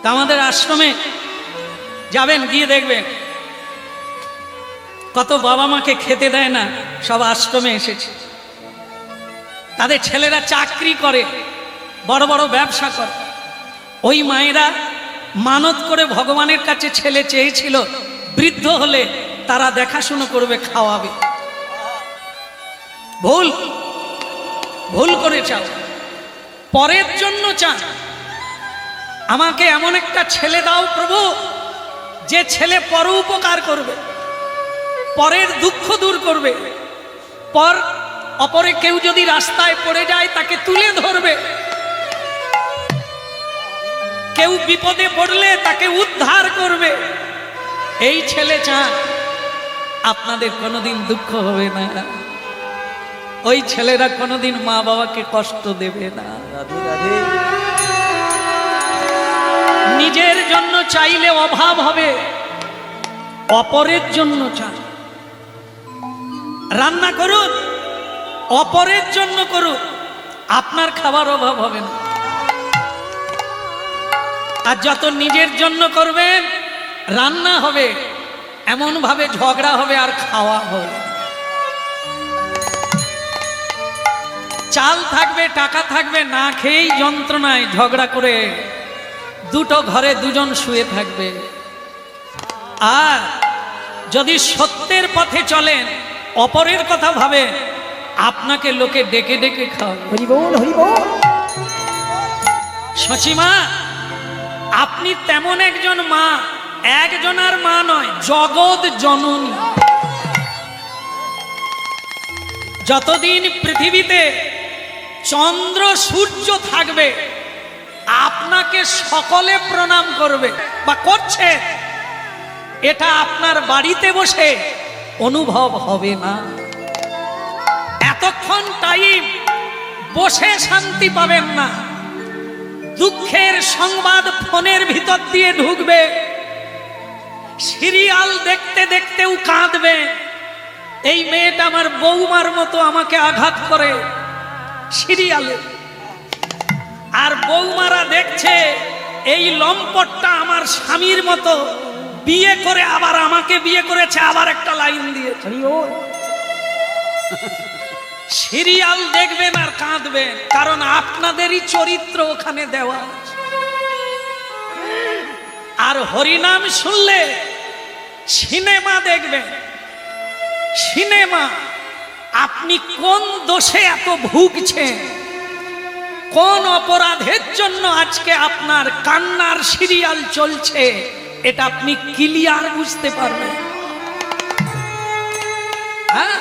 তা আমাদের আশ্রমে যাবেন, গিয়ে দেখবেন কত বাবা মাকে খেতে দেয় না, সব আশ্রমে এসেছে। তাদের ছেলেরা চাকরি করে, বড় বড় ব্যবসা করে। ওই মায়েরা মানত করে ভগবানের কাছে ছেলে চেয়েছিল, বৃদ্ধ হলে তারা দেখাশুনো করবে, খাওয়াবে। ভুল ভুল করে চাও, পরের জন্য চান। আমাকে এমন একটা ছেলে দাও প্রভু, যে ছেলে পর উপকার করবে, পরের দুঃখ দূর করবে, পর অপরে কেউ যদি রাস্তায় পড়ে যায় তাকে তুলে ধরবে, কেউ বিপদে পড়লে তাকে উদ্ধার করবে। এই ছেলে চান, আপনাদের কোনোদিন দুঃখ হবে না, ওই ছেলেরা কোনোদিন মা বাবাকে কষ্ট দেবে না। রাধে রাধে। নিজের জন্য চাইলে অভাব হবে, অপরের জন্য চান। রান্না করুন, অপরের জন্য করুন, আপনার খাবার অভাব হবে না। আর যত নিজের জন্য করবেন, রান্না হবে এমন ভাবে ঝগড়া হবে আর খাওয়া হবে। চাল থাকবে, টাকা থাকবে, না খেয়েই যন্ত্রণায় ঝগড়া করে দুটো ঘরে দুজন শুয়ে থাকবে। আর যদি সত্যের পথে চলেন, অপরের কথা ভাবে, আপনাকে লোকে ডেকে ডেকে খাওয়াবে। হরি বল হরি বল। সচিমা, আপনি তেমন একজন মা, একজনার মা নয়, জগৎ জননী। যতদিন পৃথিবীতে চন্দ্র সূর্য থাকবে, আপনাকে সকলে প্রণাম করবে বা করছে, এটা আপনার বাড়িতে বসে অনুভব হবে না। এতক্ষণ টাইম বসে শান্তি পাবেন না। দুঃখের সংবাদ ফোনের ভিতর দিয়ে ঢুকবে, সিরিয়াল দেখতে দেখতেও কাঁদবে, এই মেয়েটা আমার বৌমার মতো আমাকে আঘাত করে সিরিয়ালে। আর বৌমারা দেখছে এই লম্পটটা আমার স্বামীর মতো, বিয়ে করে আবার আমাকে বিয়ে করেছে, আবার একটা লাইন দিয়েছে। হরি বল। সিরিয়াল দেখবেন আর কাঁদবেন, কারণ আপনাদেরই চরিত্র ওখানে দেওয়া আছে। আর হরিনাম শুনলে সিনেমা দেখবেন, সিনেমা। আপনি কোন দোষে এত ভুগছেন, কোন অপরাধের জন্য আজকে আপনার কান্নার সিরিয়াল চলছে, এটা আপনি ক্লিয়ার বুঝতে পারবেন। হ্যাঁ,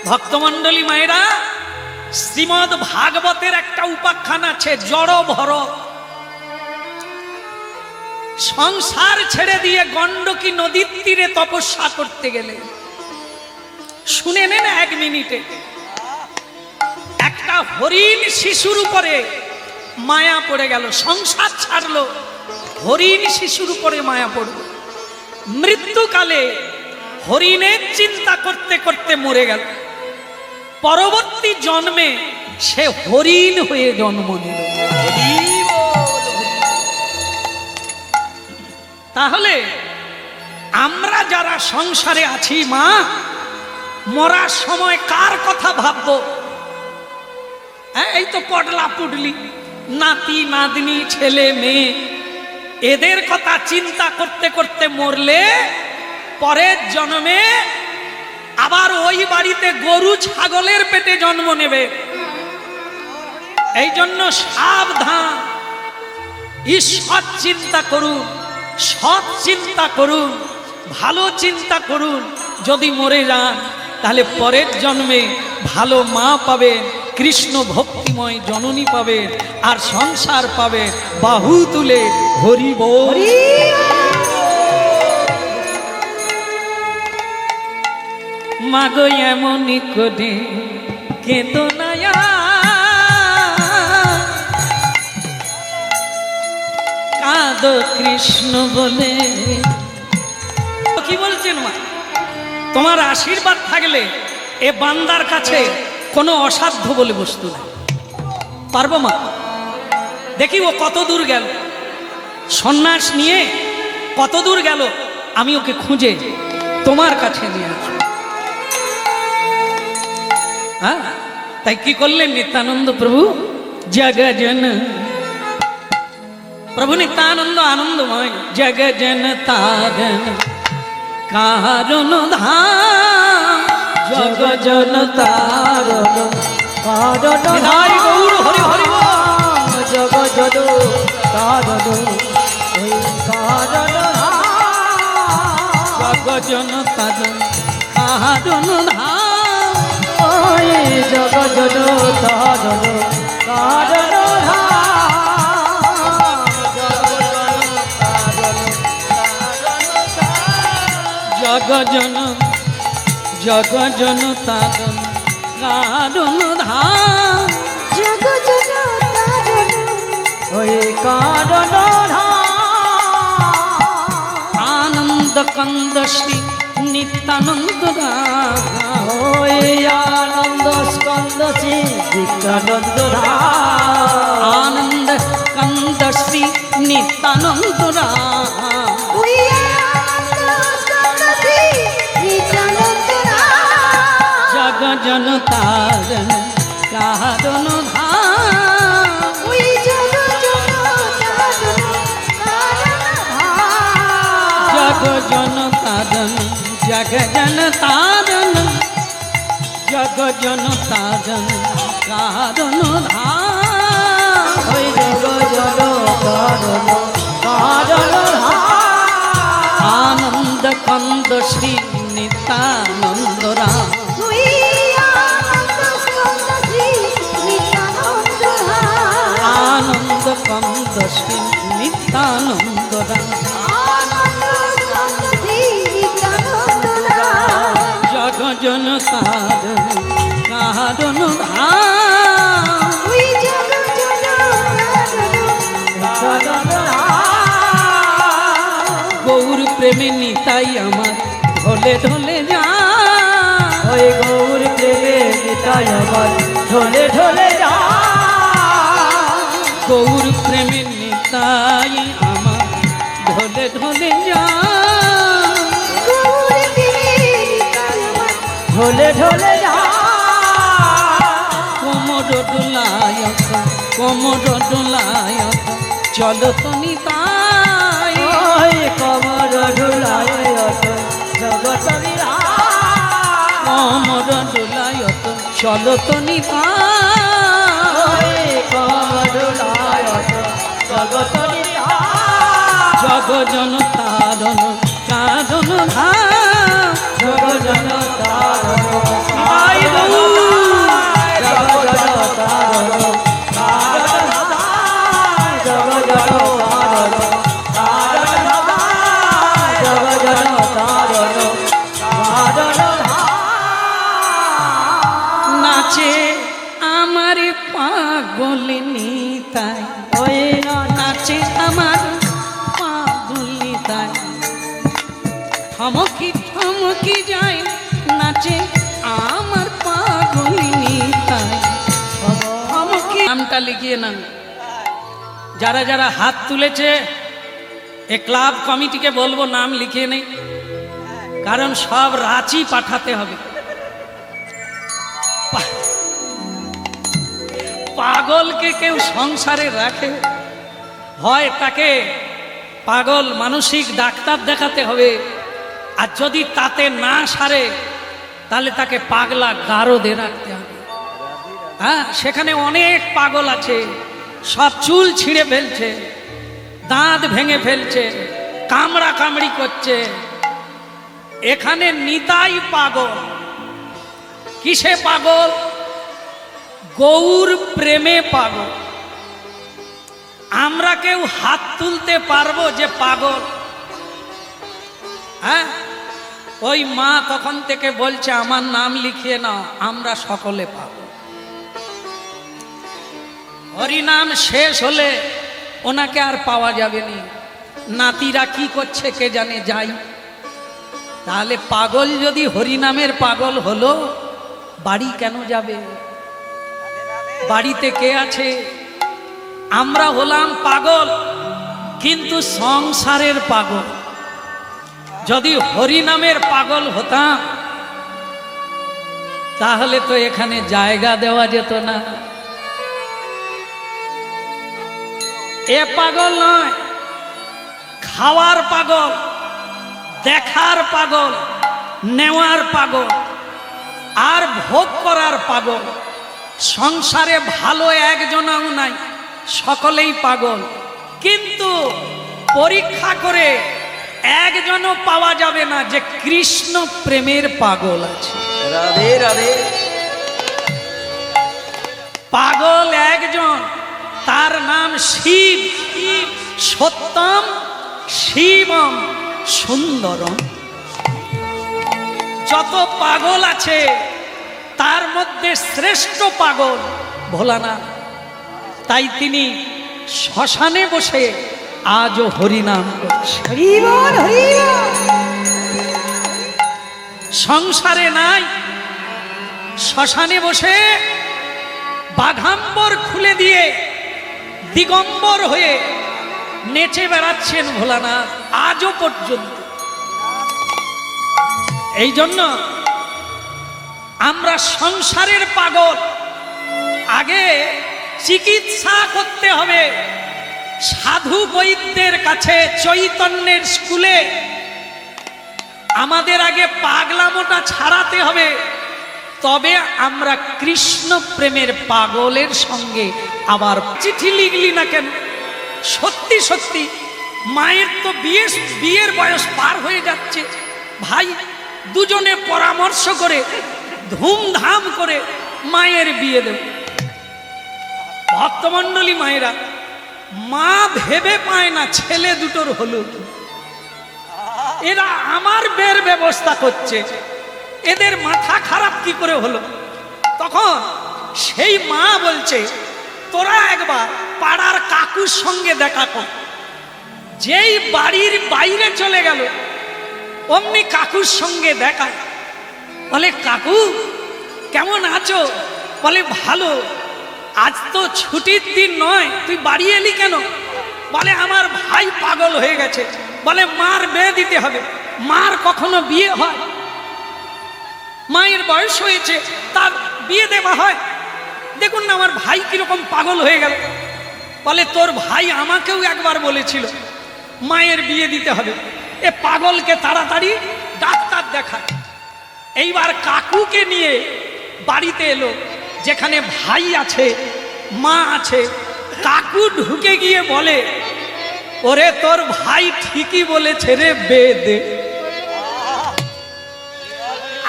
ভক্তমণ্ডলী মায়েরা, শ্রীমদ ভাগবতের একটা উপাখ্যান আছে, জড় ভরত। সংসার ছেড়ে দিয়ে গণ্ডকী নদীর তীরে তপস্যা করতে গেলে, শুনে নেন 1 মিনিটে, একটা হরিণ শিশুর উপরে মায়া পড়ে গেল। সংসার ছাড়লো, হরিণ শিশুর উপরে মায়া পড়ল। মৃত্যুকালে হরিণের চিন্তা করতে করতে মরে গেল। পরবর্তী জন্মে সে হরিণ হয়ে জন্ম নিল। তাহলে আমরা যারা সংসারে আছি মা, মরার সময় কার কথা ভাববো? এই তো পডলা পুডলি, নাতি নাতনি, ছেলে মেয়ে, এদের কথা চিন্তা করতে করতে মরলে পরের জন্মে আবার ওই বাড়িতে গরু ছাগলের পেটে জন্ম নেবে। এই জন্য সাবধান, ঈশ্বর চিন্তা করুন, সৎ চিন্তা করুন, ভালো চিন্তা করুন। যদি মরে যান তাহলে পরের জন্মে ভালো মা পাবেন, কৃষ্ণ ভক্তিময় জননী পাবেন, আর সংসার পাবে বাহু তুলে হরি বল। মাগো এমনই করে কেঁদো না, কাঁদো কৃষ্ণ বলে। কি বলছেন মা? তোমার আশীর্বাদ থাকলে এ বান্দার কাছে কোনো অসাধ্য বলে বস্তু নাই। পারবো মা? দেখি ও কত দূর গেল। সন্ন্যাস নিয়ে কত দূর গেল, আমি ওকে খুঁজে তোমার কাছে নিয়ে আসবো। হ্যাঁ, তাই কি করলেন নিত্যানন্দ প্রভু? জগজন প্রভু নিত্যানন্দ আনন্দময়, জগজন তারণ কারণ ধাম, জগজন তারণ কারণ গৌর হরি হরি জগজন তারণ কারণ জগজন তারণ কারণ ধাম, জগজন তারণ কারণ জগজন জগজন তারণ কারণ ধাম, জগজন তারণ ওই কারণ আনন্দ কন্দ শ্রী নিত্যানন্দ রাম, ওই আনন্দ স্কন্দ শ্রী নিত্যানন্দ আনন্দ কন্দ শ্রী নিত্যানন্দ রাম, ওই আনন্দ স্কন্দ শ্রী নিত্যানন্দ জগজন তারণ কারণ ধাম, ওই জগজন তারণ জগজন তারণ জগজন তারণ জগজন তারণ কারণ ধাম, ওই জগজন তারণ কারণ আনন্দ কন্দ শ্রী নিত্যানন্দ রাম, ওই আনন্দ স্কন্দ শ্রী নিত্যানন্দ আনন্দ কন্দ শ্রী নিত্যানন্দ রাম, জগজন তারণ কারণ ধাম, গৌর প্রেমে নিতাই আমার ঢলে ঢলে যা, ওই গৌর প্রেমে নিতাই আমার ঢলে ঢলে যা, গৌর প্রেমে নিতাই আমার ঢলে ঢলে যা, গৌর প্রেমে নিতাই আমার ঢলে ঢলে যা, কোমর ডোলায়ত কোমর ডোলায়ত চলো তো নিতাই, ওই কমর ঢুলায়ত জগত কোমর ডোলায়ত চলো তো নিতাই, কমর ঢুলায়ত জগত জগজন তারণ কারণ ধাম, জগজন তারণ নিতাই গৌর জগজন তারণ কারণ জগজন তারণ জগজন তারণ কারণ নাচে আমার পাগল নিতাই, ওই নাচে আমার পাগল নিতাই, থমকি থমকি যায় নাচে আমার পাগল নিতাই, থমকি নামটা লিখিয়ে নাম, যারা যারা হাত তুলেছে এ ক্লাব কমিটিকে বলবো নাম লিখিয়ে নেই, কারণ সব রাঁচি পাঠাতে হবে। পাগলকে কেউ সংসারে রাখে, হয় তাকে পাগল মানসিক ডাক্তার দেখাতে হবে, আর যদি তাতে না সারে তাহলে তাকে পাগলা গারদে রাখতে হবে। হ্যাঁ, সেখানে অনেক পাগল আছে, সব চুল ছিঁড়ে ফেলছে, দাঁত ভেঙে ফেলছে, কামড়া কামড়ি করছে। এখানে নিতাই পাগল। কিসে পাগল? গৌর প্রেমে পাগল। আমরা কেউ হাত তুলতে পারবো যে পাগল? হ্যাঁ, ওই মা তখন থেকে বলছে আমার নাম লিখিয়ে নাও, আমরা সকলে পাগল। হরিনাম শেষ হলে ওনাকে আর পাওয়া যাবে না। নাতিরা কি করছে কে জানে, যাই। তাহলে পাগল যদি হরিনামের পাগল হলো, বাড়ি কেন যাবে? বাড়িতে কে আছে? আমরা হলাম পাগল, কিন্তু সংসারের পাগল। যদি হরিনামের পাগল হতাম তাহলে তো এখানে জায়গা দেওয়া যেত না। এ পাগল নয়, খাওয়ার পাগল, দেখার পাগল, নেওয়ার পাগল, আর ভোগ করার পাগল। সংসারে ভালো একজনও নাই, সকলেই পাগল। কিন্তু পরীক্ষা করে একজনও পাওয়া যাবে না যে কৃষ্ণ প্রেমের পাগল আছে। রাধে রাধে। পাগল একজন, তার নাম শিব। সত্যম শিবম সুন্দরম। যত পাগল আছে তার মধ্যে শ্রেষ্ঠ পাগল ভোলানাথ। তাই তিনি শ্মশানে বসে আজও হরিনাম করছে। হরি বল, হরি বল। সংসারে নাই, শ্মশানে বসে বাঘাম্বর খুলে দিয়ে দিগম্বর হয়ে নেচে বেড়াচ্ছেন ভোলানাথ আজও পর্যন্ত। এই জন্য আমরা সংসারের পাগল। আগে চিকিৎসা করতে হবে সাধু বৈদ্যের কাছে, চৈতন্যের স্কুলে। আমাদের আগে পাগলামোটা ছাড়াতে হবে, তবে আমরা কৃষ্ণ প্রেমের পাগলের সঙ্গে আবার। চিঠি লিখলি না কেন? সত্যি সত্যি মায়ের তো বিয়ের বয়স পার হয়ে যাচ্ছে। ভাই দুজনে পরামর্শ করে ধুমধাম করে মায়ের বিয়ে দেব। ভক্তমণ্ডলী মায়েরা, মা ভেবে পায় না ছেলে দুটোর হলো কি। এরা আমার বের ব্যবস্থা করছে, এদের মাথা খারাপ কি করে হলো? তখন সেই মা বলছে, তোরা একবার পাড়ার কাকুর সঙ্গে দেখা কর। যেই বাড়ির বাইরে চলে গেল অমনি কাকুর সঙ্গে দেখা। বলে, কাকু কেমন আছো? বলে, ভালো। আজ তো ছুটির দিন নয়, তুই বাড়ি এলি কেন? বলে, আমার ভাই পাগল হয়ে গেছে। বলে, মার বিয়ে দিতে হবে। মার কখনো বিয়ে হয়? মায়ের বয়স হয়েছে, তার বিয়ে দেওয়া হয়? দেখুন না আমার ভাই কিরকম পাগল হয়ে গেল। বলে, তোর ভাই আমাকেও একবার বলেছিল মায়ের বিয়ে দিতে হবে। এ পাগলকে তাড়াতাড়ি ডাক্তার দেখায়। এইবার কাকুকে নিয়ে বাড়িতে এলো, যেখানে ভাই আছে, মা আছে। কাকু ঢুকে গিয়ে বলে, ওরে তোর ভাই ঠিকই বলেছে রে, বিয়ে দে।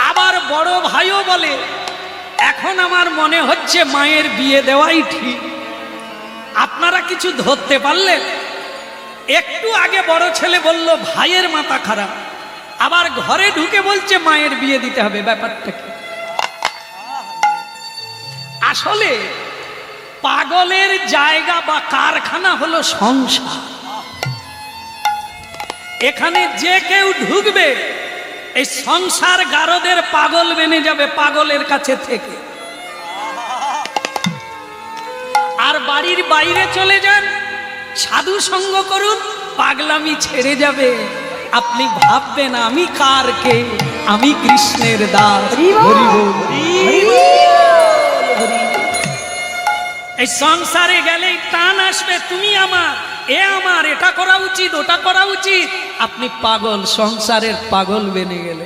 আবার বড় ভাইও বলে, এখন আমার মনে হচ্ছে মায়ের বিয়ে দেওয়াই ঠিক। আপনারা কিছু ধরতে পারলেন? একটু আগে বড় ছেলে বলল ভাইয়ের মাথা খারাপ, আবার ঘরে ঢুকে বলছে মায়ের বিয়ে দিতে হবে। ব্যাপারটা কি? আসলে পাগলের জায়গা বা কারখানা হলো সংসার। এখানে যে কেউ ঢুকবে এই সংসার গারদের পাগল বেনে যাবে পাগলের কাছে থেকে। আর বাড়ির বাইরে চলে যান, সাধু সঙ্গ করুন, পাগলামি ছেড়ে যাবে। আপনি ভাববেন আমি কার কে? আমি কৃষ্ণের দাস। হরি বল, হরি বল। এই সংসারে গেলে টান আসবে, তুমি আমার, এ আমার, এটা করা উচিত, ওটা করা উচিত। আপনি পাগল, সংসারের পাগল বেনে গেলে।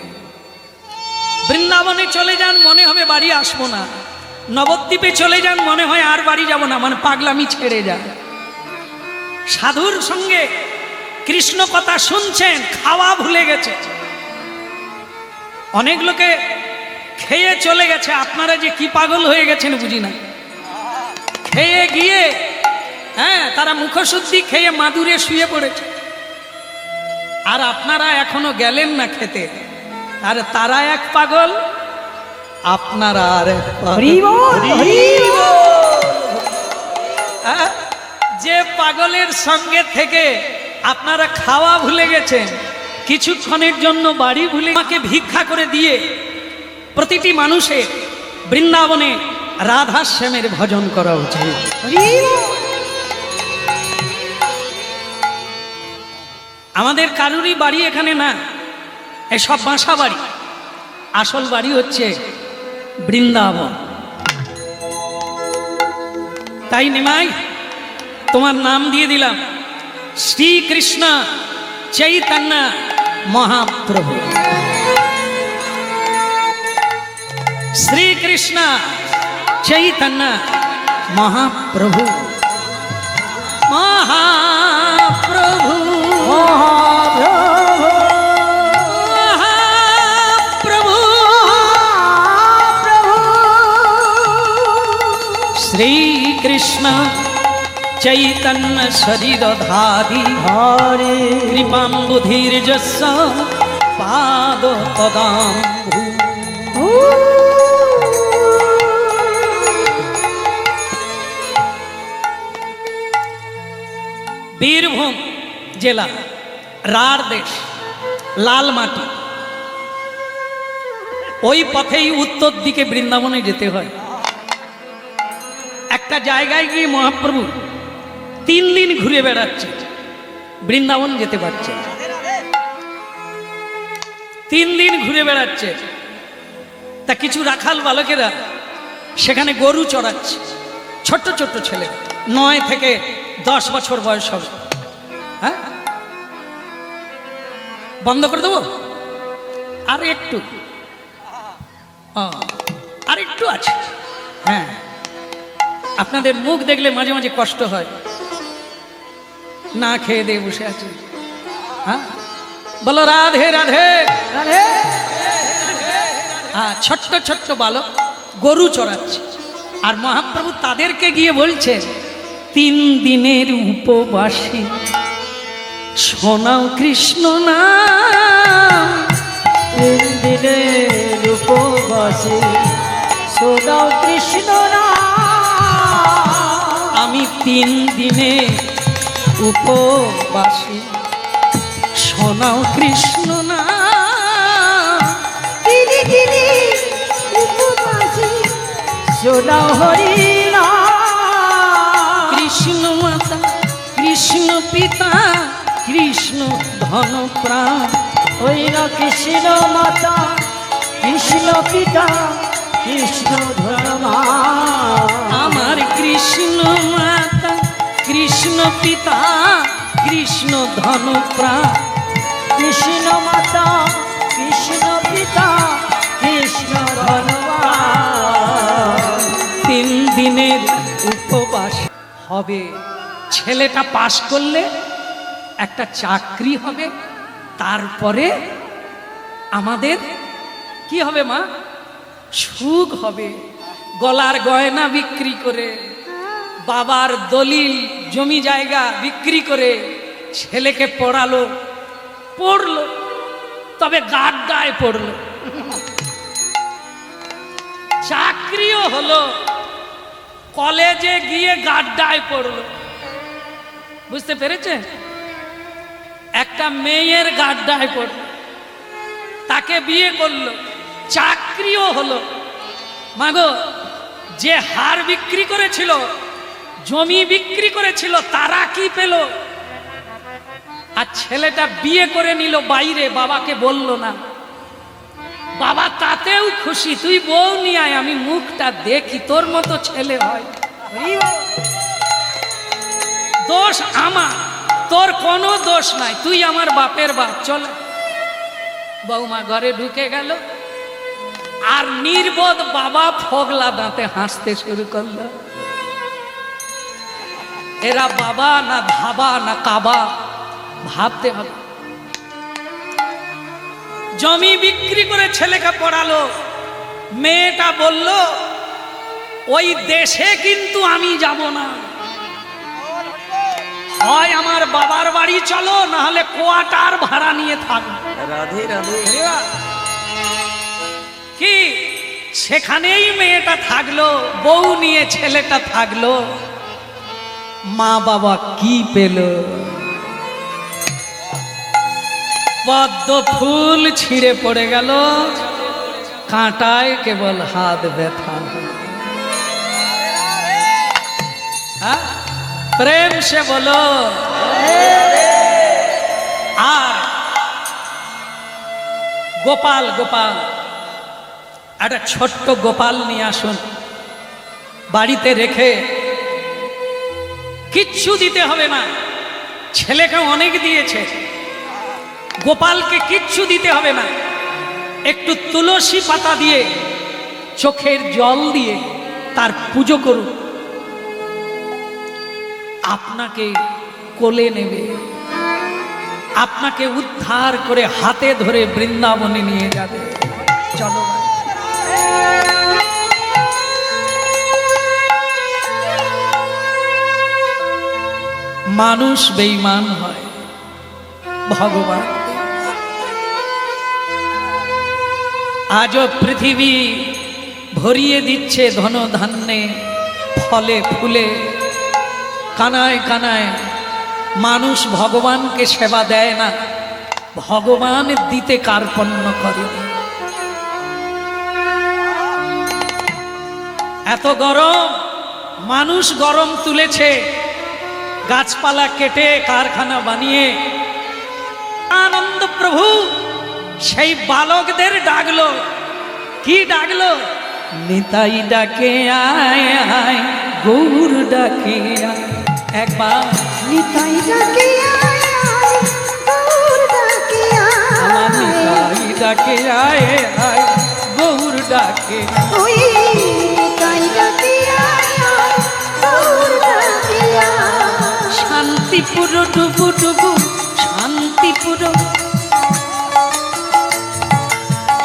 বৃন্দাবনে চলে যান, মনে হবে বাড়ি আসবো না। নবদ্বীপে চলে যান, মনে হয় আর বাড়ি যাব না, মানে পাগলামি ছেড়ে যায়। সাধুর সঙ্গে কৃষ্ণ কথা শুনছেন, খাওয়া ভুলে গেছে। অনেক লোকে খেয়ে চলে গেছে। আপনারা যে কি পাগল হয়ে গেছেন বুঝি না। খেয়ে গিয়ে তারা মুখশুদ্ধি খেয়ে মাদুরে শুয়ে পড়েছে, আর আপনারা এখনো গেলেন না খেতে। আর তারা এক পাগল, আপনারা আর এক পাগল। যে পাগলের সঙ্গে থেকে আপনারা খাওয়া ভুলে গেছেন, কিছুক্ষণের জন্য বাড়ি ভুলে আমাকে ভিক্ষা করে দিয়ে প্রতিটি মানুষের বৃন্দাবনে রাধা শ্যামের ভজন করা উচিত। আমাদের কারুরই বাড়ি এখানে না, এসব বাসা বাড়ি। আসল বাড়ি হচ্ছে বৃন্দাবন। তাই নিমাই তোমার নাম দিয়ে দিলাম শ্রীকৃষ্ণ চৈতন্য মহাপ্রভু। শ্রীকৃষ্ণ চৈতন্য মহাপ্রভু। মহাপ্রভু মহাপ্রভু শ্রীকৃষ্ণ চৈতন্য শরীরধারী কৃপাম্বুধির্যস্য পাদ পদাম্বু। বীরভূম জেলা, রাঢ় দেশ, লাল মাটি। ওই পথেই উত্তর দিকে বৃন্দাবনে যেতে হয়। একটা জায়গায় গিয়ে মহাপ্রভু 3 দিন ঘুরে বেড়াচ্ছে, বৃন্দাবন যেতে পারছে না। 3 দিন ঘুরে বেড়াচ্ছে। তা কিছু রাখাল বালকেরা সেখানে গরু চড়াচ্ছে, ছোট্ট ছোট্ট ছেলে, 9 থেকে 10 বছর বয়স হবে। হ্যাঁ, বন্ধ করে দেবো? আর একটু, আর একটু আছে। হ্যাঁ, আপনাদের মুখ দেখলে মাঝে মাঝে কষ্ট হয়, না খেয়ে দিয়ে বসে আছে। হ্যাঁ, বলো রাধে রাধে রাধে। হ্যাঁ, ছোট্ট ছোট্ট বালক গরু চড়াচ্ছে, আর মহাপ্রভু তাদেরকে গিয়ে বলছে 3 দিনের উপবাসী শোনাও কৃষ্ণ নাম। 3 দিনের উপবাসী শোনাও কৃষ্ণ নাম। আমি 3 দিনে উপবাসী শোনাও কৃষ্ণ নাম। 3 দিনে উপবাসী শোনাও হরি নাম। কৃষ্ণ মাতা, কৃষ্ণ পিতা, কৃষ্ণ ধন প্রাণ। ওই না কৃষ্ণ মাতা, কৃষ্ণ পিতা, কৃষ্ণ ধর্মা। আমার কৃষ্ণ মাতা, কৃষ্ণ পিতা, কৃষ্ণ ধন প্রাণ। কৃষ্ণ মাতা, কৃষ্ণ পিতা, কৃষ্ণ ধর্মা। 3 দিনের উপবাস হবে। ছেলেটা পাশ করলে একটা চাকরি হবে, তারপরে আমাদের কি হবে মা? সুখ হবে। গলার গয়না বিক্রি করে, বাবার দলিল জমি জায়গা বিক্রি করে ছেলেকে পড়ালো, পড়লো, তবে গাড্ডায় পড়লো, চাকরিও হলো, কলেজে গিয়ে গাড্ডায় পড়লো। বুঝতে পেরেছে? একটা মেয়ের গাড্ডায় পড়লো, তাকে বিয়ে করলো, চাকরিও হলো। মাগো, যে হার বিক্রি করেছিল, জমি বিক্রি করেছিল, তারা কি পেল? আর ছেলেটা বিয়ে করে নিল বাইরে, বাবাকে বলল না। বাবা তাতেও খুশি, তুই বউ নিয়ে আয়, আমি মুখটা দেখি, তোর মতো ছেলে হয়। দোষ আমার, তোর কোনো দোষ নাই, তুই আমার বাপের বাপ। চল। বৌমা ঘরে ঢুকে গেল, আর নির্বোধ বাবা ফগলা দাঁতে হাসতে শুরু করলো। এরা বাবা না ধাবা না কাবা, ভাবতে হবে। জমি বিক্রি করে ছেলেকে পড়ালো, মেয়েটা বলল ওই দেশে কিন্তু আমি যাব না, হয় আমার বাবার বাড়ি চলো, না হলে কোয়ার্টার ভাড়া নিয়ে থাকবো। রাধে রাধে। কি সেখানেই মেয়েটা থাকলো, বউ নিয়ে ছেলেটা থাকলো। মা বাবা কি পেল? পদ্ম ফুল ছিঁড়ে পড়ে গেল, কাঁটায় কেবল হাত ব্যথা। প্রেম সে বলো। গোপাল গোপাল, একটা ছোট্ট গোপাল নিয়ে আসুন, বাড়িতে রেখে কিচ্ছু দিতে হবে না। ছেলেকে অনেক দিয়েছে, গোপালকে কিচ্ছু দিতে হবে না। একটু তুলসী পাতা দিয়ে, চোখের জল দিয়ে তার পুজো করুন, আপনাকে কোলে নেবে, আপনাকে উদ্ধার করে হাতে ধরে বৃন্দাবনে নিয়ে যাবে। চলো মানুষ বেঈমান হয়, ভগবান আজও পৃথিবী ভরিয়ে দিচ্ছে ধন ধান্যে, ফলে ফুলে, কানায় কানায়। মানুষ ভগবানকে সেবা দেয় না, ভগবান দিতে কার্পণ্য করে। এত গরম, মানুষ গরম তুলেছে, গাছপালা কেটে কারখানা বানিয়ে। আনন্দ প্রভু সেই বালকদের ডাকলো, কি ডাকলো? নিতাই ডাকে আয় আয়, গৌর ডাকে আয়। একবার নিতাই ডাকে আয় আয়, গৌর ডাকে আয়। আমার নিতাই ডাকে আয় আয়, গৌর ডাকে। ওই নিতাই ডাকে আয় আয়, গৌর ডাকে আয়। শান্তিপুর ডুবু ডুবু, শান্তিপুর,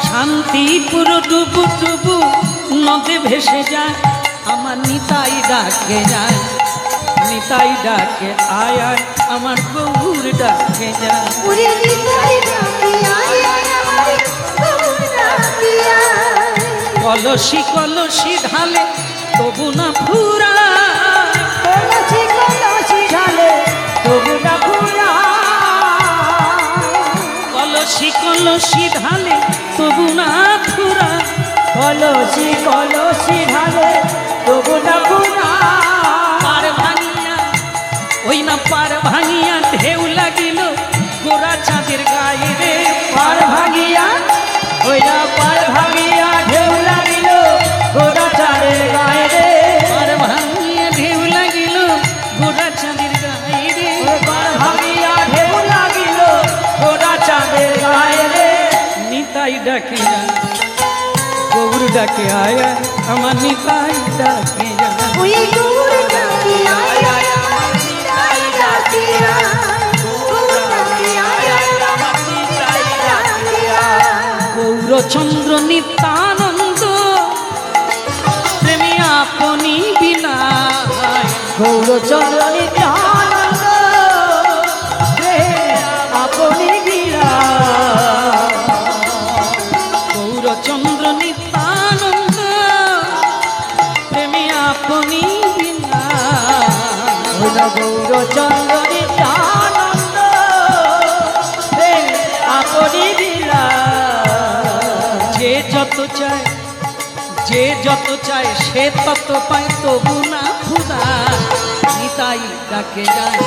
শান্তিপুর ডুবু ডুবু নদে ভেসে যায়, আমার নিতাই ডাকে যায়। নিতাই ডাকে আয় আয়, আমার গৌর ডাকে যায়। ওরে নিতাই ডাকে আয় আয়, আমার গৌর ডাকে আয়। কলসি কলসি ঢালে তবু না ফুরায়, কলসি কলসি ঢালে তবু না ফুরায়। কলসি কলসি ঢালে তবু না ফুরায়। কলসি কলসি ঢালে তবু না ফুরায়। পার ভাঙিয়া, ওই না পার ভাঙিয়া ঢেউ লাগিল গোরা চাঁদের গায়ে রে। পার ভাঙিয়া, ওই না পার ভাঙিয়া ঢেউ লাগিল গোরা চাঁদের গায়ে রে। পার ভাঙিয়া ঢেউ লাগিল গোরা চাঁদের গায়ে রে। পার ভাঙিয়া ঢেউ লাগিল গোরা চাঁদের গায়ে রে। নিতাই ডাকে যায়, গৌর ডাকে আয় আয়, আমার নিতাই ডাকে যায়। ওই গৌর ডাকে আয় আয়, আমার নিতাই ডাকে আয়। গৌর ডাকে আয় আয়, আমার নিতাই ডাকে আয়। গৌরচন্দ্র নিত্যানন্দ, প্রেমী আপনি বিনা। গৌরচন্দ্র নিত্যানন্দ, আপনি গিরা। গৌরচন্দ্র নিত্যানন্দ, প্রেমী আপনি বিনা। গৌরচন্দ্র নিত্যানন্দ, আপনি গিরা। যে যত চায়, যে যত চায় সে তত পায়, তবু না ক্ষুধা। নিতাই ডাকে যায়,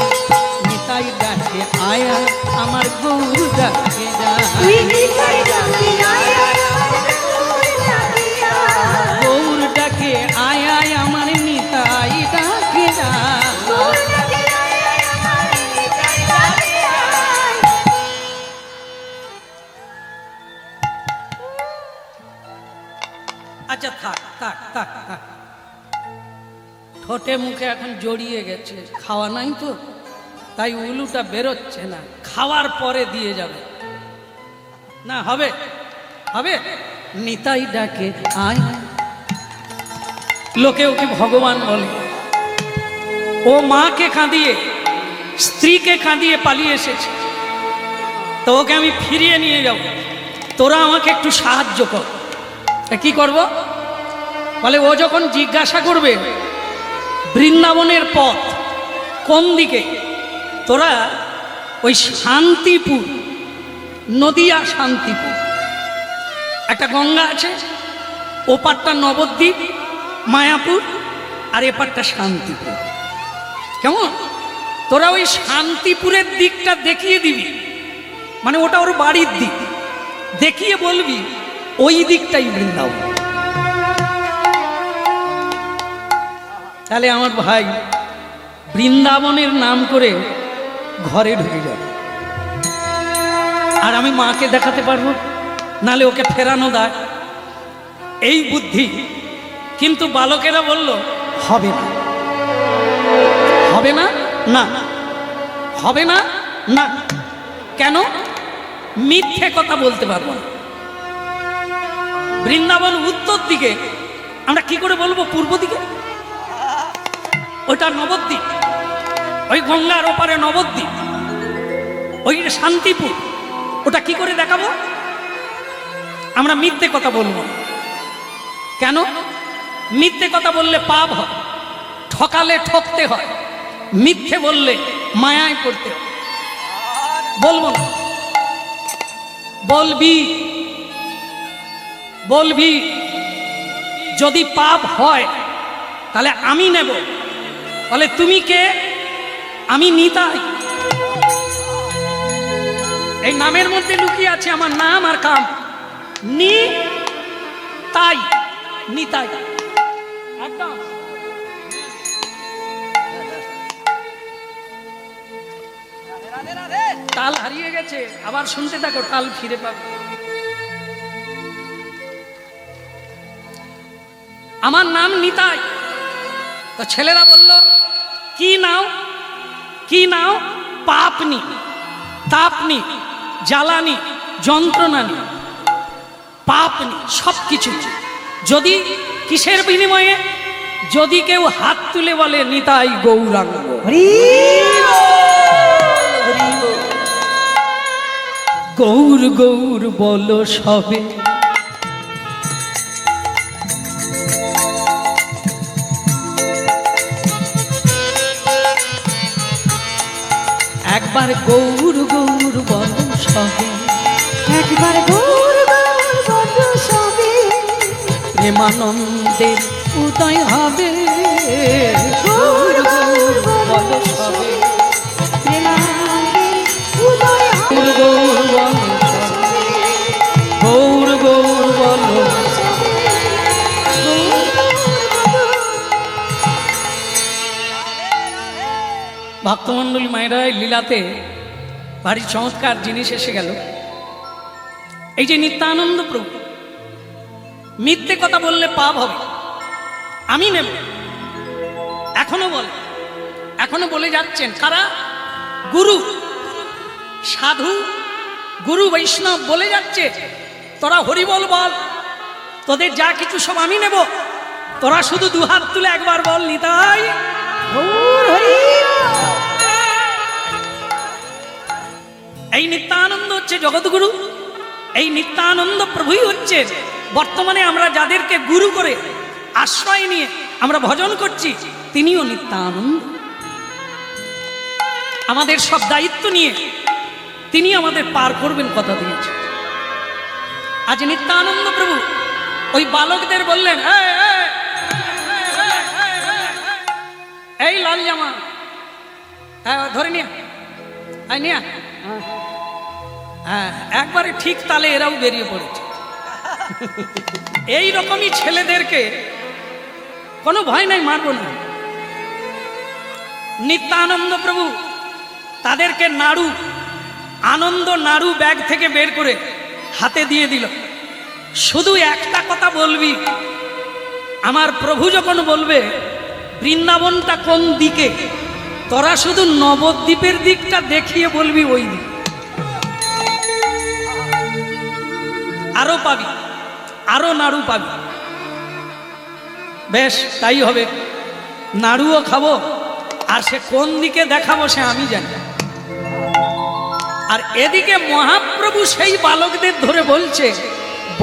নিতাই ডাকে আয় আয়, আমার গৌর ডাকে যায়। ওই নিতাই ডাকে আয় আয়, আমার গৌর ডাকে আয়। গৌর ডাকে আয় আয়, আমার নিতাই ডাকে যায়। গৌর ডাকে আয় আয়, আমার নিতাই ডাকে আয়। আচ্ছা থাক থাক থাক থাক, ঠোঁটে মুখে এখন জড়িয়ে গেছে, খাওয়া নাই তো, তাই উলুটা বেরোচ্ছে না। খাওয়ার পরে দিয়ে যাবে না, হবে হবে। নিতাই ডাকে আয়, লোকে ওকে ভগবান বলে। ও মাকে কাঁদিয়ে, স্ত্রীকে কাঁদিয়ে পালিয়ে এসেছে, তো ওকে আমি ফিরিয়ে নিয়ে যাব, তোরা আমাকে একটু সাহায্য কর। তা কি করব? বলে ও যখন জিজ্ঞাসা করবে বৃন্দাবনের পথ কোন দিকে, তোরা ওই শান্তিপুর, নদিয়া শান্তিপুর, একটা গঙ্গা আছে, ওপারটা নবদ্বীপ মায়াপুর, আর এপারটা শান্তিপুর। কেমন? তোরা ওই শান্তিপুরের দিকটা দেখিয়ে দিবি, মানে ওটা ওর বাড়ির দিক। দেখিয়ে বলবি ওই দিকটাই বৃন্দাবন। তাহলে আমার ভাই বৃন্দাবনের নাম করে ঘরে ঢুকে যাবে, আর আমি মাকে দেখাতে পারবো, নালে ওকে ফেরানো দেয়, এই বুদ্ধি। কিন্তু বালকেরা বলল হবে না, হবে না, না হবে না, না। কেন? মিথ্যে কথা বলতে পারবো না। বৃন্দাবন উত্তর দিকে, আমরা কি করে বলবো পূর্ব দিকে? ওইটা নবদ্বীপ, ওই গঙ্গার ওপারে নবদ্বীপ, ওই শান্তিপুর, ওটা কি করে দেখাবো? আমরা মিথ্যে কথা বলবো। কেন? মিথ্যে কথা বললে পাপ হয়, ঠকালে ঠকতে হয়, মিথ্যে বললে মায়ায় পড়তে হয়। বলবো না। বলবি, বলবি যদি পাপ হয় তাহলে আমি নেব। বলে তুমি কে? আমি নিতাই। এই নামের মধ্যে লুকিয়ে আছে আমার নাম আর কাম। নি তাই, নিতাই। একদম তাল হারিয়ে গেছে, আবার শুনতে থাকো, তাল ফিরে পাবে। আমার নাম নিতাই। তো ছেলেরা বলল কি নাও? কি নাও? পাপনি, তাপনি, জ্বালানি, যন্ত্রণানি, পাপনি, সব কিছু। যদি কিসের বিনিময়ে? যদি কেউ হাত তুলে বলে নিতাই গৌরাঙ্গ, গৌর গৌর বলো সবে, একবার গৌর গৌর বলো সবে, একবার গৌর গৌর বলো সবে, প্রেমানন্দের উদয় হবে। গৌর গৌর বলো সবে, প্রেমানন্দের উদয় হবে। গৌর গৌর বলো সবে, গৌর গৌর বলো। ভক্তমণ্ডলী মায়েরা, লীলাতে ভারী চমৎকার জিনিস এসে গেল। এই যে নিত্যানন্দ প্রভু, মিথ্যে কথা বললে পাপ হবে, আমি নেব। এখনো বলে, এখনো বলে যাচ্ছেন কারা? গুরু, সাধু, গুরু বৈষ্ণব বলে যাচ্ছে তোরা হরিবল বল, তোদের যা কিছু সব আমি নেব। তোরা শুধু দুহাত তুলে একবার বল নিতাই গৌর হরি। এই নিত্যানন্দ হচ্ছে জগৎগুরু। এই নিত্যানন্দ প্রভুই হচ্ছে বর্তমানে আমরা যাদেরকে গুরু করে আশ্রয় নিয়ে আমরা ভজন করছি, তিনিও নিত্যানন্দ। আমাদের সব দায়িত্ব নিয়ে তিনি আমাদের পার করবেন কথা দিয়েছে। আজ নিত্যানন্দ প্রভু ওই বালকদের বললেন, এই লাল জামা ধরে নিয়ে আয়, নিয়ে হ্যাঁ, একবারে ঠিক তালে এরাও বেরিয়ে পড়েছে। এই রকমই ছেলেদেরকে কোনো ভয় নাই, মারবো না। নিত্যানন্দ প্রভু তাদেরকে নাড়ু, আনন্দ নাড়ু ব্যাগ থেকে বের করে হাতে দিয়ে দিল। শুধু একটা কথা বলবি, আমার প্রভু যখন বলবে বৃন্দাবনটা কোন দিকে, তোরা শুধু নবদ্বীপের দিকটা দেখিয়ে বলবি ওই দিক, আরো পাবি, আরো নাড়ু পাবি। বেশ তাই হবে, নাড়ুও খাবো, আর সে কোন দিকে দেখাবো সে আমি জানি। আর এদিকে মহাপ্রভু সেই বালকদের ধরে বলছে,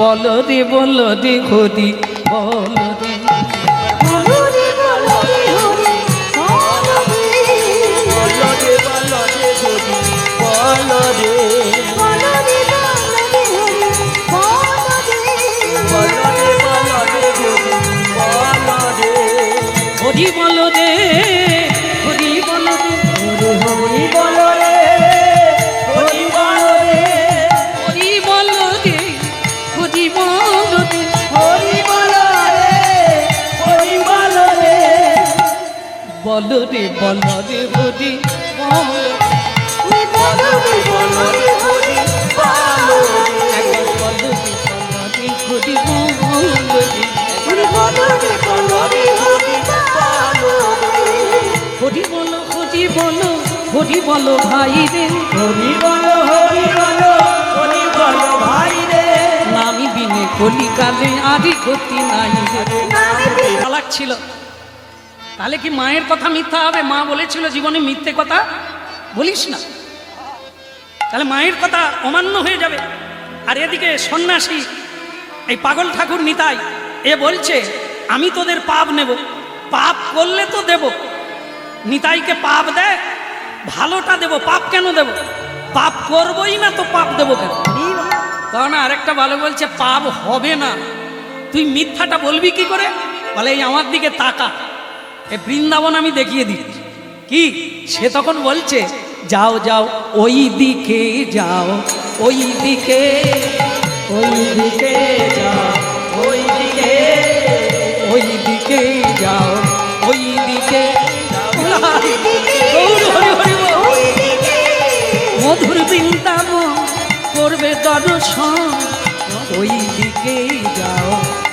বলো রে বলো রে হরি, বলো রে, বলো রে বলো রে হরি, বলো রে, বলো রে বলো রে হরি, বলো রে, বলো রে বলো রে হরি, বলো রে, বলো রে বলো রে হরি, বলো রে, হরি বলো রে, হরি বলো রে, হরি বলো রে, হরি বলো রে, হরি বলো রে, বলো রে হরি বলো। তুমি বলো রে বলো রে হরি বলো রে। বলো রে হরি বলো রে। তুমি বলো রে বলো রে হরি বলো রে। হরি বলো হরি বলো হরি বলো ভাই রে। হরি বলো হরি বলো ভাই রে। নামি বিনে কলিকালে আদি গতি নাই রে। চালাক ছিল, তাহলে কি মায়ের কথা মিথ্যা হবে? মা বলেছিল জীবনে মিথ্যে কথা বলিস না, তাহলে মায়ের কথা অমান্য হয়ে যাবে। আর এদিকে সন্ন্যাসী এই পাগল ঠাকুর নিতাই এ বলছে আমি তোদের পাপ নেব, পাপ করলে তো দেব। নিতাইকে পাপ দেয়, ভালোটা দেব, পাপ কেন দেব? পাপ করবই না তো পাপ দেবো কেন? কারণ আরেকটা ভালো বলছে পাপ হবে না, তুই মিথ্যাটা বলবি কি করে? বলে এই আমার দিকে তাকা, এ বৃন্দাবন আমি দেখিয়ে দিচ্ছি। কি সে তখন বলছে যাও যাও ওই দিকে যাও, ওই দিকে ওই দিকে যাও, ওই দিকে, ওই দিকে যাও, ওই দিকে গৌর হরি হরি বল। মধুর বৃন্দাবন করবে দর্শন, ওই দিকে যাও,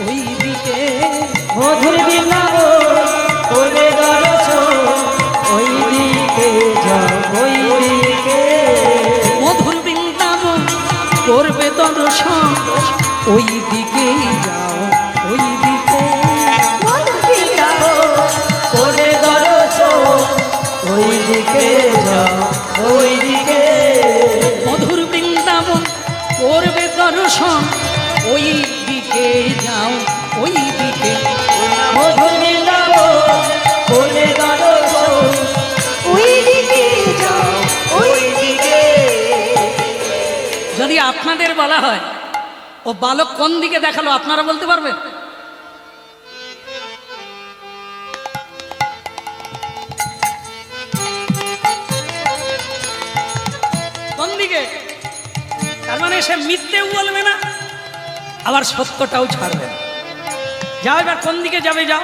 ওই দিকে। মধুর বৃন্দাবন করবে দর্শন, ওই দিকে যাও, ওই দিকে। মধুর বৃন্দাবন করবে দর্শন, ওই দিকে যাও, ওই দিকে। করবে দর্শন, ওই দিকে যাও, ওই দিকে। মধুর বৃন্দাবন করবে দর্শন, ওই দিকে যাও, ওই দিকে। মধুর বৃন্দাবন করবে দর্শন, ওই দিকে যাও, ওই দিকে। যদি আপনাদের বলা হয় ও বালক কোন দিকে দেখালো, আপনারা বলতে পারবেন? কোন দিকে? তার মানে সে মিথ্যেও বলবে না, আবার সত্যটাও ছাড়বে না। যাও এবার কোন দিকে যাবে? যাও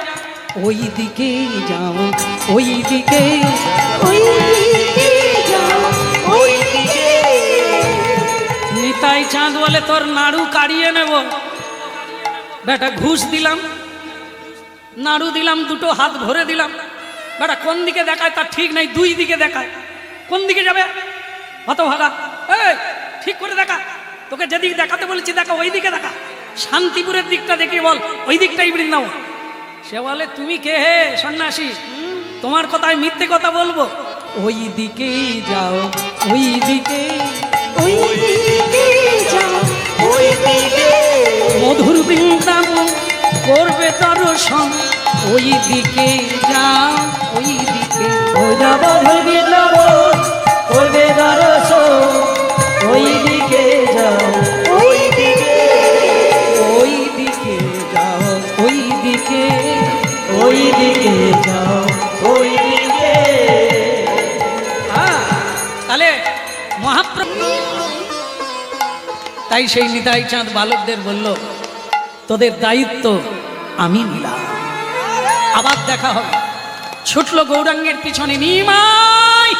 ওই দিকে যাও, ওই দিকে। ওই দিকে যাও, ওই দিকে। নিতাই চাঁদ বলে তোর নাড়ু কাড়িয়ে নেব। বেটা ঘুষ দিলাম, নাড়ু দিলাম, দুটো হাত ভরে দিলাম, বেটা কোন দিকে দেখায় তার ঠিক নাই, দুই দিকে দেখায়। কোন দিকে যাবে হতভাগা? এই ঠিক করে দেখা, তোকে যেদিকে দেখাতে বলেছি দেখা, ওই দিকে দেখা। শান্তিপুরের দিকটা দেখে বল ওই দিকটাই বৃন্দাবন। সে বলে তুমি কে হে সন্ন্যাসী, তোমার কথায় মিথ্যে কথা বলবো? ওই দিকে যাও, ওই দিকে। ওই দিকে যাও, ওই দিকে। মধুর বৃন্দাবন করবে দর্শন, ওই দিকে যাও, ওই দিকে। ওই যা মধুর বৃন্দাবন করবে দর্শন, ওই দিকে যাও, ওই দিকে। ওই দিকে যাও, ওই দিকে। ওই দিকে যাও, ওই দিকে। তাহলে মহাপ্রভু তাই সেই নিতাই চাঁদ বালকদের বলল তোদের দায়িত্ব আমি নিলাম, আবার দেখা হবে। ছুটলো গৌরাঙ্গের পিছনে, নিমাই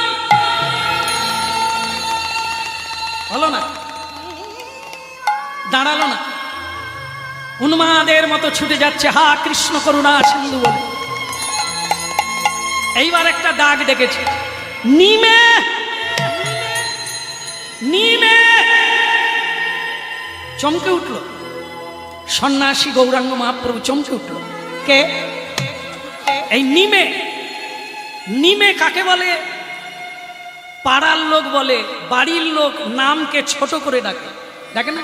হলো না, দাঁড়ালো না, উন্মাদের মতো ছুটে যাচ্ছে হা কৃষ্ণ করুণা সিন্ধু বলে। এইবার একটা ডাক ডেকেছে, নিমে নিমে। চমকে উঠল সন্ন্যাসী গৌরাঙ্গ মহাপ্রভু, চমকে উঠল। কে এই নিমে? নিমে কাকে বলে? পাড়ার লোক বলে, বাড়ির লোক নামকে ছোট করে ডাকে, ডাকে না?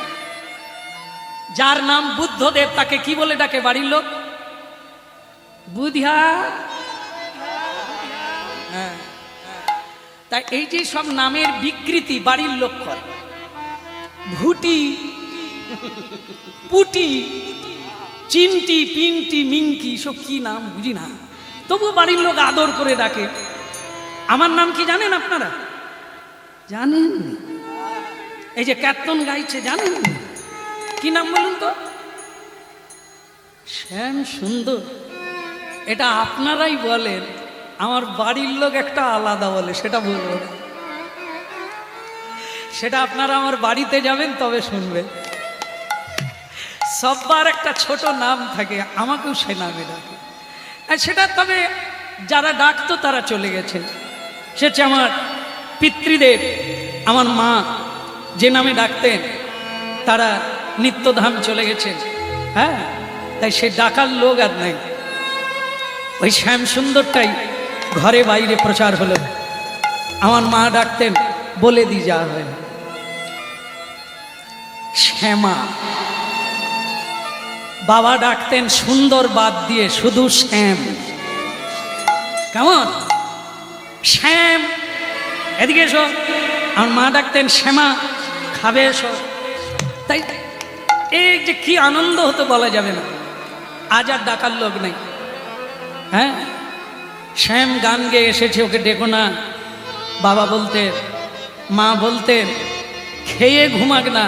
যার নাম বুদ্ধদেব তাকে কি বলে ডাকে বাড়ির লোক? বুধিয়া। হ্যাঁ, তাই এই যে সব নামের বিকৃতি বাড়ির লোক করে, ভুটি, পুটি, চিমটি, পিংটি, মিংকি, সব কি নাম বুঝি না, তবু বাড়ির লোক আদর করে ডাকে। আমার নাম কি জানেন আপনারা? জানেন? এই যে কীর্তন গাইছে জানেন কি নাম বলুন তো? শ্যাম সুন্দর। এটা আপনারাই বলেন, আমার বাড়ির লোক একটা আলাদা বলে, সেটা বলবো না। সেটা আপনারা আমার বাড়িতে যাবেন তবে শুনবেন। সববার একটা ছোট নাম থাকে, আমাকেও সে নামে ডাকে। আর সেটা তবে যারা ডাকতো তারা চলে গেছে। সে হচ্ছে আমার পিতৃদেব, আমার মা যে নামে ডাকতেন তারা নিত্যধাম চলে গেছেন। হ্যাঁ, তাই সে ডাকার লোক আর নাই। ওই শ্যাম সুন্দরটাই ঘরে বাইরে প্রচার হলো। আমার মা ডাকতেন বলে দি যা হয় শ্যামা, বাবা ডাকতেন সুন্দর বাদ দিয়ে শুধু শ্যাম। কেমন শ্যাম, এদিকে এসো। আমার মা ডাকতেন শ্যামা, খাবে এসো। তাই এই যে কি আনন্দ হতো বলা যাবে না। আজ আর ডাকার লোক নেই। হ্যাঁ, শ্যাম গান গেয়ে এসেছে, ওকে ডেকো না। বাবা বলতেন, মা বলতেন খেয়ে ঘুমাক না,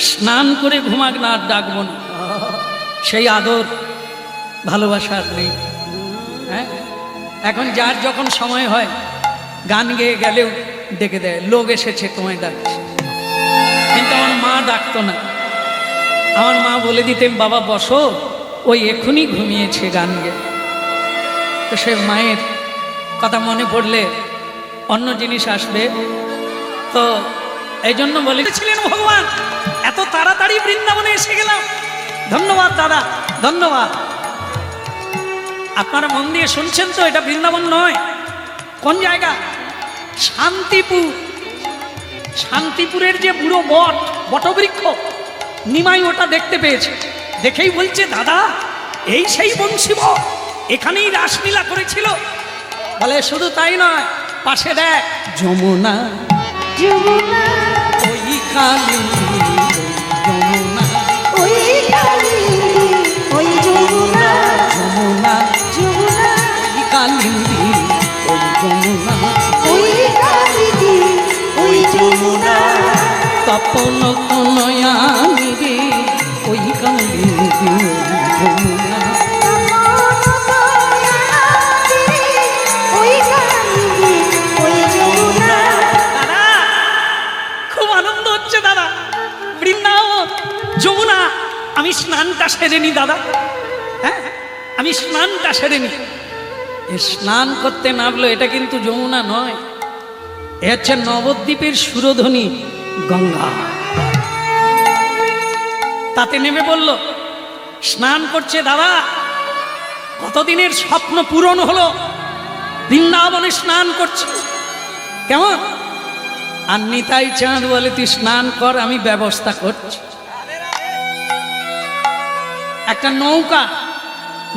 স্নান করে ঘুমাক না, আর ডাকবো না। সেই আদর ভালোবাসা আর নেই। হ্যাঁ, এখন যার যখন সময় হয় গান গেয়ে গেলেও ডেকে দেয়, লোক এসেছে তোমায় ডাকছে। কিন্তু আমার মা ডাকতো না। আমার মা বলে দিতেন বাবা বসো, ওই এক্ষুনি ঘুমিয়েছে গান গেয়ে। তো সে মায়ের কথা মনে পড়লে অন্য জিনিস আসবে। তো এই জন্য বলেছিলেন ভগবান এত তাড়াতাড়ি বৃন্দাবনে এসে গেলাম। ধন্যবাদ দাদা, ধন্যবাদ। আপনারা মন দিয়ে শুনছেন তো, এটা বৃন্দাবন নয়। কোন জায়গা? শান্তিপুর। শান্তিপুরের যে বুড়ো বটবৃক্ষ, নিমাই ওটা দেখতে পেয়েছে। দেখেই বলছে দাদা এই সেই বংশীব, এখানেই রাসলীলা করেছিল। বলে শুধু তাই নয়, পাশে দেখ যমুনা, যমুনা ওই কালী যমুনা, ওই কালী ওই যমুনা যমুনা যমুনা ওই কালিন্দী ওই যমুনা, ওই কালী ওই যমুনা তপন তনয়ামি রে ওই কালিন্দী ওই যমুনা। ওই কালী ওই যমুনা। দাদা খুব আনন্দ হচ্ছে দাদা, বৃন্দাবন যমুনা। আমি স্নানটা সেরে নি দাদা। হ্যাঁ, আমি স্নানটা সেরে নি। স্নান করতে নামলো, এটা কিন্তু যমুনা নয়, এ হচ্ছে নবদ্বীপের সুরধ্বনি গঙ্গা। তাতে নেমে বলল স্নান করছে দাদা, কতদিনের স্বপ্ন পূরণ হলো, বৃন্দাবনে স্নান করছে। কেমন? আর নিতাই চাঁদ বলে তুই স্নান কর, আমি ব্যবস্থা করছি। একটা নৌকা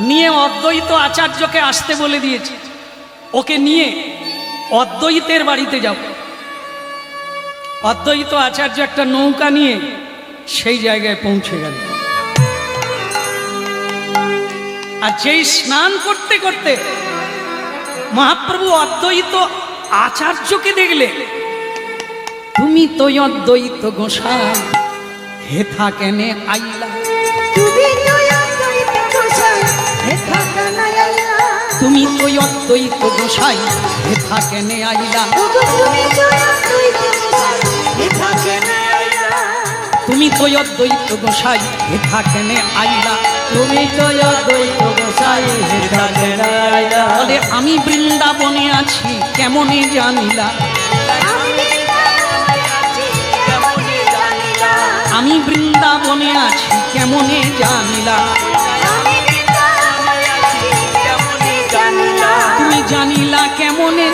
নিয়ে অদ্বৈত আচার্যকে আসতে বলে দিয়েছে। ওকে নিয়ে অদ্বৈতের বাড়িতে যাও। অদ্বৈত আচার্য একটা নৌকা নিয়ে সেই জায়গায় পৌঁছে গেল। আর যেই স্নান করতে করতে মহাপ্রভু অদ্বৈত আচার্যকে দেখলে, তুমি তো অদ্বৈত গোসাই হেথা কেনে আইলা, তুমি তো অদ্বৈত গোসাই হেথা কেনে আইলা, তুমি তো অদ্বৈত গোসাই হেথা কেনে আইলা, ওগো তুমি তো অদ্বৈত গোসাই হেথা কেনে আইলা, তুমি তো অদ্বৈত গোসাই হেথা কেনে আইলা, তুমি তো অদ্বৈত গোসাই হেথা কেনে আইলা। বলে আমি বৃন্দাবনে আছি কেমনে জানিলা, আমি বৃন্দাবনে আছি কেমনে জানিলা, আমি বৃন্দাবনে আছি কেমনে জানিলা, তুমি জানিলা কেমনে,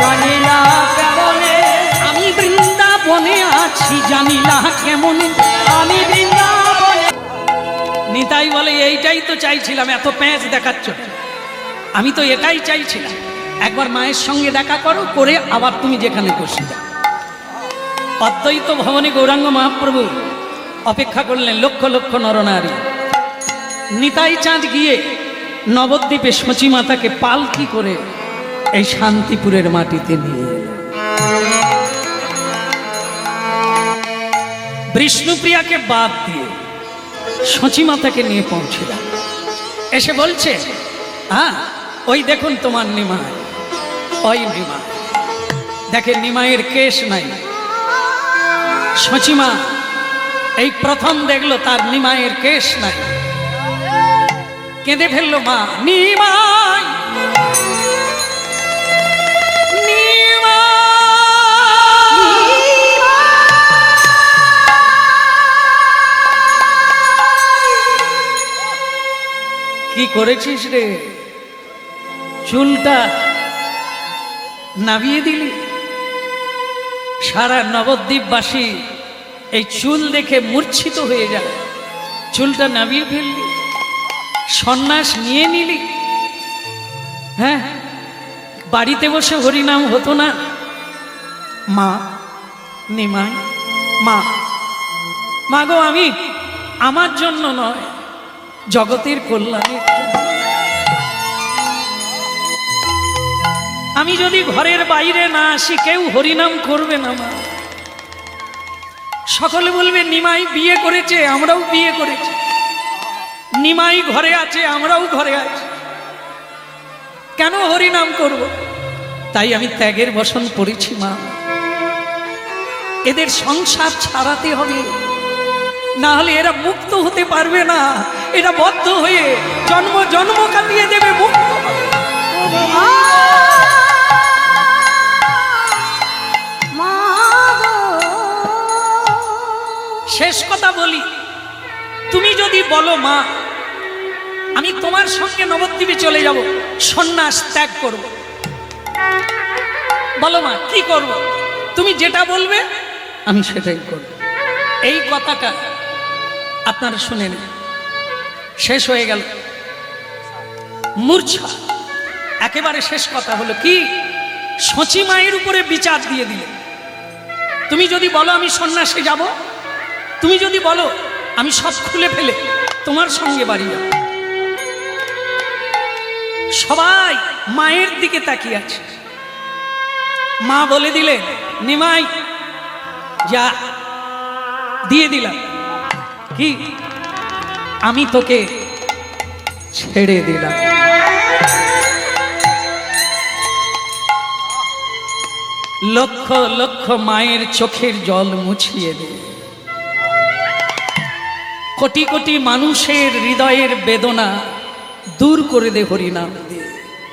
জানিলা কেমনে, আমি বৃন্দাবনে আছি জানিলা কেমনে, আমি বৃন্দাবনে। নিতাই বলে এইটাই তো চাইছিলাম, এত প্যাঁচ দেখাচ্ছ। আমি তো এটাই চাইছিলাম, একবার মায়ের সঙ্গে দেখা করো, করে আবার তুমি যেখানে বসে যাও। অদ্বৈত ভবনে গৌরাঙ্গ মহাপ্রভু অপেক্ষা করলেন লক্ষ লক্ষ নরনারী। নিতাই চাঁদ গিয়ে নবদ্বীপে সচী মাতাকে পালকি করে এই শান্তিপুরের মাটিতে নিয়ে এলেন। বিষ্ণুপ্রিয়াকে বাদ দিয়ে সচী মাতাকে নিয়ে পৌঁছলাম। এসে বলছে হ্যাঁ ওই দেখুন তোমার নিমাই। ওই নিমাই, দেখেন নিমাইয়ের কেশ নাই। সচিমা এই প্রথম দেখলো তার নিমাইয়ের কেশ নাই, কেঁদে ফেললো মা, নিমাই কি করেছিস রে, চুলটা নাবিয়ে দিলি। সারা নবদ্বীপবাসী এই চুল দেখে মূর্ছিত হয়ে যায়, চুলটা নাবিয়ে ফেললি, সন্ন্যাস নিয়ে নিলি। হ্যাঁ, বাড়িতে বসে হরিনাম হতো না? মা নিমাই, মা মা গো, আমি আমার জন্য নয়, জগতের কল্যাণের জন্য। আমি যদি ঘরের বাইরে না আসি কেউ হরিনাম করবে না মা। সকলে বলবে নিমাই বিয়ে করেছে, আমরাও বিয়ে করেছি, নিমাই ঘরে আছে, আমরাও ঘরে আছি, কেন হরিনাম করব? তাই আমি ত্যাগের বসন করেছি মা। এদের সংসার ছাড়াতে হবে, না হলে এরা মুক্ত হতে পারবে না। এরা বদ্ধ হয়ে জন্ম জন্ম কাটিয়ে দেবে, মুক্ত হবে। শেষ কথা বলি, তুমি যদি বলো মা আমি তোমার সঙ্গে নবদ্বীপে চলে যাব, সন্ন্যাস ত্যাগ করব, বলো মা কি করব? তুমি যেটা বলবে আমি সেটাই করব। এই কথাটা আপনারা শুনে নিন। শেষ হয়ে গেল, মূর্ছা। একেবারে শেষ কথা হলো কি, সচি মায়ের উপরে বিচার দিয়ে দিলে। তুমি যদি বলো আমি সন্ন্যাসে যাব, তুমি যদি বলো আমি সব খুলে ফেলে তোমার সঙ্গে বাড়ি যাব, সবাই মায়ের দিকে তাকিয়ে আছে। মা বলে দিলেন নিমাই যা, দিয়ে দিলাম, কি আমি তোকে ছেড়ে দিলাম। লক্ষ লক্ষ মায়ের চোখের জল মুছিয়ে দে, কোটি কোটি মানুষের হৃদয়ের বেদনা দূর করে দে হরিনাম দিয়ে।